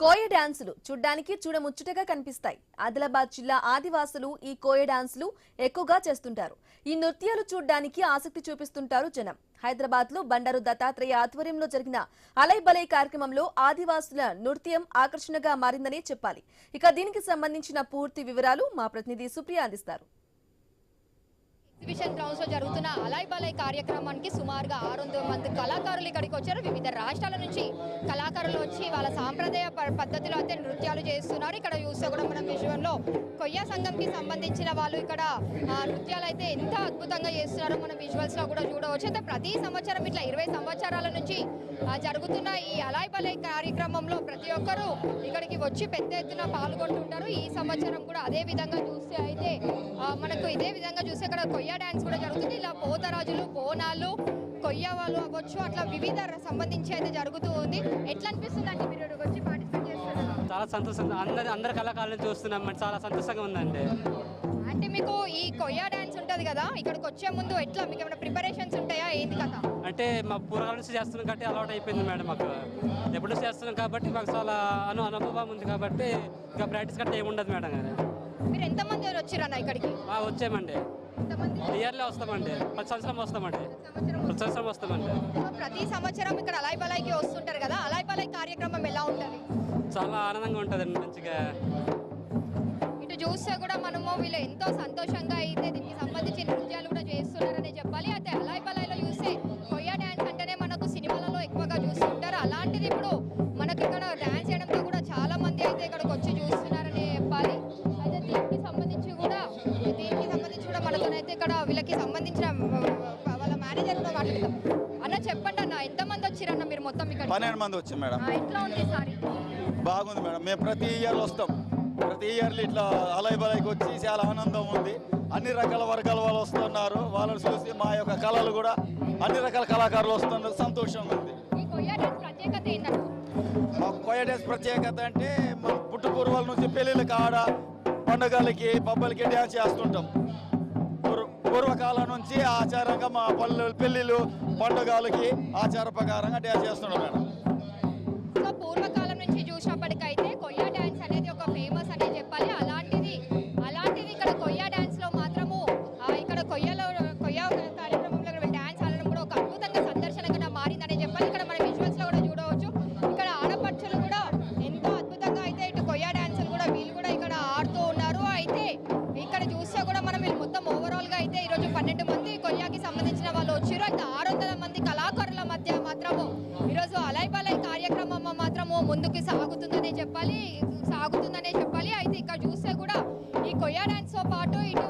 కోయ డాన్సులు చూడ్డానికి చూడముచ్చటగా కనిపిస్తాయి. ఆదిలాబాద్ జిల్లా ఆదివాసులు ఈ కోయ డాన్సులు ఎక్కువగా చేస్తుంటారు. ఈ నృత్యాలు చూడ్డానికి ఆసక్తి చూపిస్తుంటారు జనం. హైదరాబాద్ లో బండారు దత్తాత్రేయ ఆధ్వర్యంలో జరిగిన అలై బలై కార్యక్రమంలో ఆదివాసుల నృత్యం ఆకర్షణగా మారిందనే చెప్పాలి. ఇక దీనికి సంబంధించిన పూర్తి వివరాలు మా ప్రతినిధి సుప్రియ అందిస్తారు. ఎగ్జిబిషన్ గ్రౌండ్స్ లో జరుగుతున్న అలాయ్ బలై కార్యక్రమానికి సుమారుగా 600 మంది కళాకారులు ఇక్కడికి వచ్చారు. వివిధ రాష్ట్రాల నుంచి కళాకారులు వచ్చి వాళ్ళ సాంప్రదాయ పద్ధతిలో అయితే నృత్యాలు చేస్తున్నారు. ఇక్కడ చూస్తే కూడా మనం విజువల్లో కొయ్య సంఘంకి సంబంధించిన వాళ్ళు ఇక్కడ నృత్యాలు అయితే ఎంత అద్భుతంగా చేస్తున్నారో మనం విజువల్స్ లో కూడా చూడవచ్చు. అయితే ప్రతి సంవత్సరం ఇట్లా 20 సంవత్సరాల నుంచి జరుగుతున్న ఈ అలాయ్ బలై కార్యక్రమంలో ప్రతి ఒక్కరూ ఇక్కడికి వచ్చి పెద్ద ఎత్తున పాల్గొంటుంటారు. ఈ సంవత్సరం కూడా అదే విధంగా చూస్తే అయితే మనకు ఇదే విధంగా చూస్తే ఇక్కడ కొయ్య డాన్స్ కూడా జరుగుతుంది. ఇలా పోతరాజులు, బోనాలు, కొయ్య వాళ్ళు అవ్వచ్చు, అట్లా వివిధ సంబంధించి అయితే జరుగుతూ ఉంది. ఎట్లా అనిపిస్తుంది అంటే మీరు వచ్చి పార్టిసిపేట్ చేస్తున్నారు? చాలా సంతోషంగా అందరి కళాకారులను చూస్తున్నాం. చాలా సంతోషంగా ఉందండి. అంటే మీకు ఈ కొయ్య డాన్స్ ఉంటుంది కదా, ఇక్కడికి వచ్చే ముందు ఎట్లా మీకు ఏమైనా ప్రిపరేషన్స్ ఉంటాయా, ఏంటి కదా? అంటే మా పూర్వకాల నుంచి చేస్తున్నాం కాబట్టి అలవాటు అయిపోయింది మేడం. మాకు ఎప్పుడు చేస్తున్నాం కాబట్టి మాకు చాలా అనుభవం ఉంది కాబట్టి ఇంకా ప్రాక్టీస్ గట్రా ఏమి ఉండదు మేడం. మీరు ఎంతమంది వచ్చిరన్న ఇక్కడికి? వచ్చామండి, ఇయర్లీ వస్తామండి. 10 సంవత్సరం వస్తామండి. ప్రతి సంవత్సరం వస్తామండి. ప్రతి సంవత్సరం ఇక్కడ అలాయ్ బలైకి వస్తుంటారు కదా, అలాయ్ బలై కార్యక్రమం ఎలా ఉంటుంది? చాలా ఆనందంగా ఉంటుందండి. మంచిగా ఇటు చూస్తే కూడా మనము వీళ్ళు ఎంతో సంతోషంగా అయితే దీనికి సంబంధించి నృత్యాలు కూడా చేస్తున్నారని చెప్పాలి. అయితే అలాయ్ బలైలో చూస్తే కొయ్య డ్యాన్స్ అంటేనే మనకు సినిమాలలో ఎక్కువగా చూస్తుంటారు. అలాంటిది ఇప్పుడు మనకి ఇక్కడ డ్యాన్స్ చేయడంతో కూడా చాలా మంది అయితే ఇక్కడికి వచ్చి చూస్తున్నారని చెప్పాలి. అయితే దీనికి సంబంధించి కూడా మనతోనైతే ఇక్కడ వీళ్ళకి సంబంధించిన వాళ్ళ మేనేజర్ కూడా మాట్లాడతాం. అన్న చెప్పండి అన్న, ఎంతమంది వచ్చిరన్న మీరు మొత్తం ఇక్కడ? 12 మంది వచ్చాం మేడం. ఎట్లా ఉంది సారీ? బాగుంది మేడం. మేము ప్రతి ఇయర్ వస్తాం. ప్రతి ఇయర్లు ఇట్లా అలాయ్ బలైకి వచ్చి చాలా ఆనందం ఉంది. అన్ని రకాల వర్గాల వాళ్ళు వస్తున్నారు. వాళ్ళని చూసి మా యొక్క కళలు కూడా అన్ని రకాల కళాకారులు వస్తున్నారు. సంతోషంగా ఉంది. ఈ కొయ్య డాన్స్ ప్రత్యేకత ఏంటంటే? మా కొయ్య డ్యాన్స్ ప్రత్యేకత అంటే మన పుట్టుపూర్వాల నుంచి పెళ్ళిళ్ళకి ఆడ పండుగలకి పబ్బలకి డ్యాన్స్ చేస్తుంటాం. పూర్వకాలం నుంచి ఆచారంగా మా పెళ్ళిళ్ళు పండుగలకి ఆచార ప్రకారంగా డ్యాన్స్ చేస్తున్నాం మేడం. సో పూర్వకాలం నుంచి చూసినప్పటికైతే కొయ్య డ్యాన్స్ అనేది ఒక ఫేమస్ అనే చెప్పాలి. అలాంటిది ఇక్కడ కొయ్య డ్యాన్స్ లో మాత్రము ఇక్కడ కొయ్య కార్యక్రమంలో డ్యాన్స్ ఆడడం కూడా ఒక అద్భుతంగా సందర్శనగా మారిందనే చెప్పాలి. ఇక్కడ మన విజువల్స్ లో కూడా చూడవచ్చు. ఇక్కడ ఆడపడుచులు కూడా ఎంతో అద్భుతంగా అయితే ఇటు కొయ్య డ్యాన్సులు కూడా వీళ్ళు కూడా ఇక్కడ ఆడుతూ ఉన్నారు. అయితే ఇక్కడ చూస్తే కూడా మనం వీళ్ళు మొత్తం ఓవరాల్ గా అయితే ఈరోజు 12 మంది కొయ్యాకి సంబంధించిన వాళ్ళు వచ్చారు. అయితే 600 మంది కళాకారుల మధ్య మాత్రము ఈరోజు అలాయ్ బలై కార్యక్రమం మాత్రము ముందుకు సాగుతుందనే చెప్పాలి. అయితే ఇక్కడ చూస్తే కూడా ఈ కొయ్య డాన్స్ తో పాటు ఇటు